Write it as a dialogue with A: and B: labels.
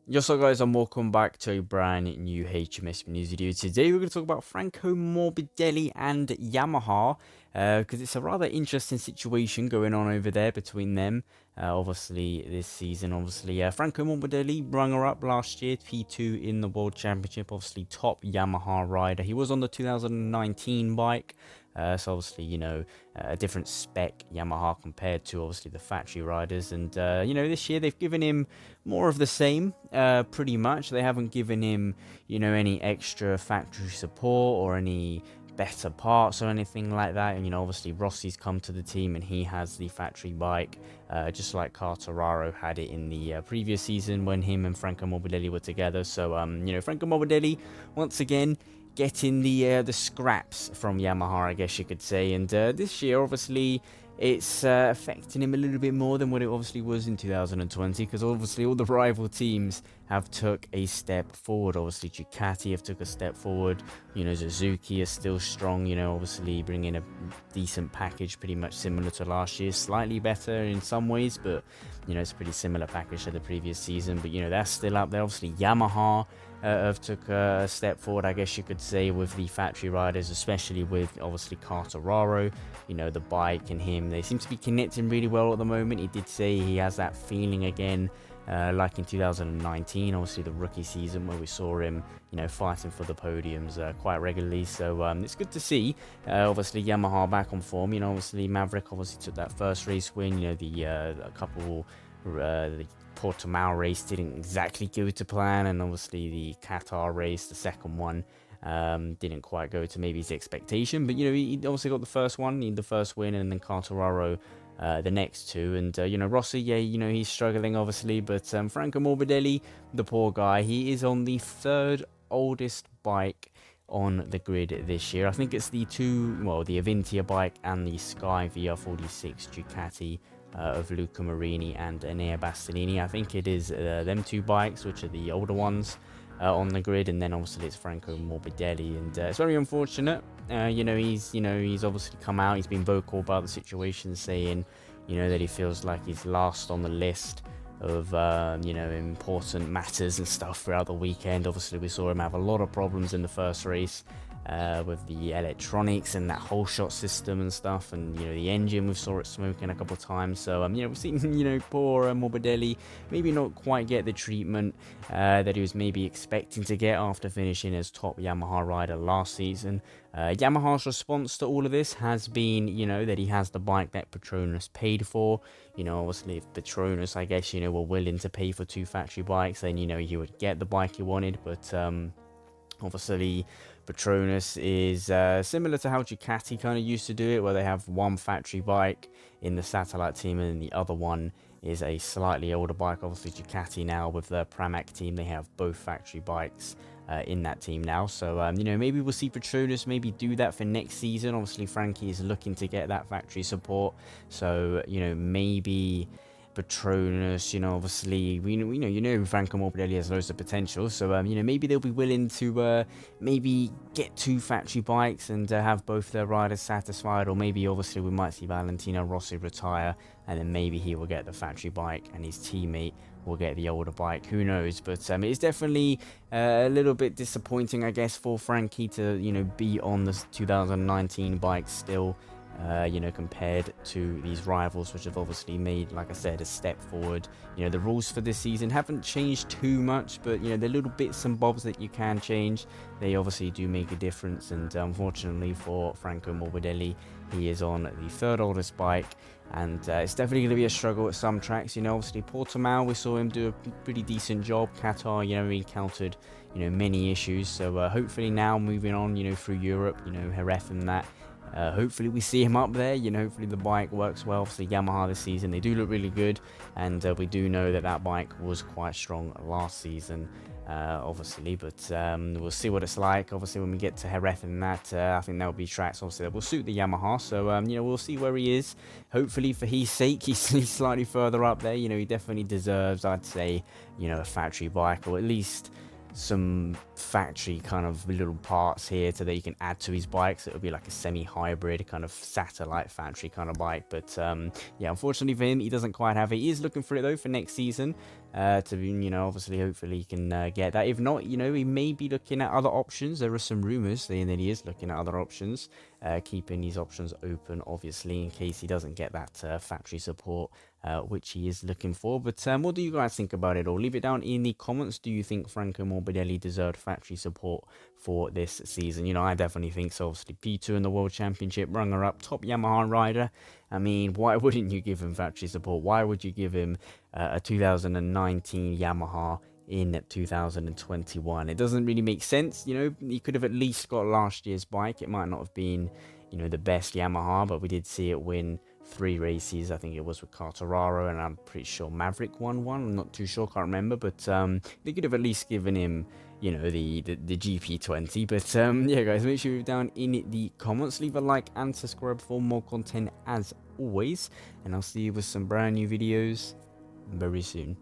A: Yes, so guys, and welcome back to a brand new HMS news video. Today we're going to talk about Franco Morbidelli and Yamaha, because it's a rather interesting situation going on over there between them. Obviously, this season, Franco Morbidelli runner-up last year, P2 in the World Championship, obviously top Yamaha rider. He was on the 2019 bike, so obviously, a different spec Yamaha compared to obviously the factory riders. And, this year they've given him more of the same, pretty much. They haven't given him, any extra factory support or any better parts or anything like that. And, obviously Rossi's come to the team and he has the factory bike, just like Quartararo had it in the previous season when him and Franco Morbidelli were together. So, Franco Morbidelli, once again, getting the scraps from Yamaha, I guess you could say. And this year, obviously, it's affecting him a little bit more than what it obviously was in 2020, because obviously all the rival teams have took a step forward. Obviously Ducati have took a step forward, Suzuki is still strong, obviously bringing a decent package, pretty much similar to last year, slightly better in some ways, but it's a pretty similar package to the previous season. But that's still up there. Obviously Yamaha have took a step forward, I guess you could say, with the factory riders, especially with obviously Quartararo. The bike and him, they seem to be connecting really well at the moment. He did say he has that feeling again, like in 2019, obviously the rookie season, where we saw him, fighting for the podiums quite regularly. So it's good to see. Obviously Yamaha back on form. Obviously Maverick obviously took that first race win. The a couple. The Portimao race didn't exactly go to plan, and obviously the Qatar race, the second one, didn't quite go to maybe his expectation. But he obviously got the first one, the first win, and then Quartararo the next two. And Rossi, yeah, he's struggling obviously, but Franco Morbidelli, the poor guy, he is on the third oldest bike on the grid this year. I think it's the Avintia bike and the Sky VR46 Ducati of Luca Marini and Enea Bastianini. I think it is them two bikes, which are the older ones on the grid, and then obviously it's Franco Morbidelli, and it's very unfortunate. He's obviously come out, he's been vocal about the situation, saying, that he feels like he's last on the list of important matters and stuff throughout the weekend. Obviously we saw him have a lot of problems in the first race, with the electronics and that whole shot system and stuff, and the engine, we saw it smoking a couple of times. So we've seen poor Morbidelli maybe not quite get the treatment that he was maybe expecting to get after finishing as top Yamaha rider last season. Yamaha's response to all of this has been that he has the bike that Petronas paid for. Obviously if Petronas, I guess, were willing to pay for two factory bikes, then he would get the bike he wanted. But obviously Petronas is similar to how Ducati kind of used to do it, where they have one factory bike in the satellite team and the other one is a slightly older bike. Obviously Ducati now, with the Pramac team, they have both factory bikes in that team now. So maybe we'll see Petronas maybe do that for next season. Obviously Frankie is looking to get that factory support, so maybe Petronas, obviously we Franco Morbidelli has loads of potential, so maybe they'll be willing to maybe get two factory bikes and have both their riders satisfied. Or maybe obviously we might see Valentino Rossi retire, and then maybe he will get the factory bike and his teammate will get the older bike. Who knows? But it's definitely a little bit disappointing, I guess, for Frankie to be on the 2019 bike still, compared to these rivals, which have obviously made, like I said, a step forward. The rules for this season haven't changed too much, but the little bits and bobs that you can change, they obviously do make a difference. And unfortunately for Franco Morbidelli, he is on the third oldest bike, and it's definitely going to be a struggle at some tracks. Obviously Portimao, we saw him do a pretty decent job. Qatar, he encountered many issues. So hopefully now moving on through Europe, Jerez and that, hopefully we see him up there. Hopefully the bike works well. For the Yamaha this season, they do look really good, and we do know that bike was quite strong last season, obviously. But we'll see what it's like. Obviously when we get to Jerez and that, I think there'll be tracks obviously that will suit the Yamaha. So we'll see where he is. Hopefully for his sake, he's slightly further up there. He definitely deserves, I'd say, a factory bike, or at least some factory kind of little parts here so that you can add to his bike, so it'll be like a semi-hybrid kind of satellite factory kind of bike. But yeah, unfortunately for him, he doesn't quite have it. He is looking for it though for next season, to be, you know, obviously hopefully he can get that. If not, you know, he may be looking at other options. There are some rumors saying that he is looking at other options, keeping these options open obviously in case he doesn't get that factory support, which he is looking for. But what do you guys think about it all? Leave it down in the comments. Do you think Franco Morbidelli deserved factory support for this season? You know, I definitely think so. Obviously, P2 in the World Championship, runner-up, top Yamaha rider. I mean, why wouldn't you give him factory support? Why would you give him a 2019 Yamaha in 2021? It doesn't really make sense. You know, he could have at least got last year's bike. It might not have been, you know, the best Yamaha, but we did see it win 3 races. I think it was with Quartararo, and I'm pretty sure Maverick won one. I'm not too sure, can't remember, but they could have at least given him, you know, the GP20. But yeah, guys, make sure you're down in the comments, leave a like and subscribe for more content as always, and I'll see you with some brand new videos very soon.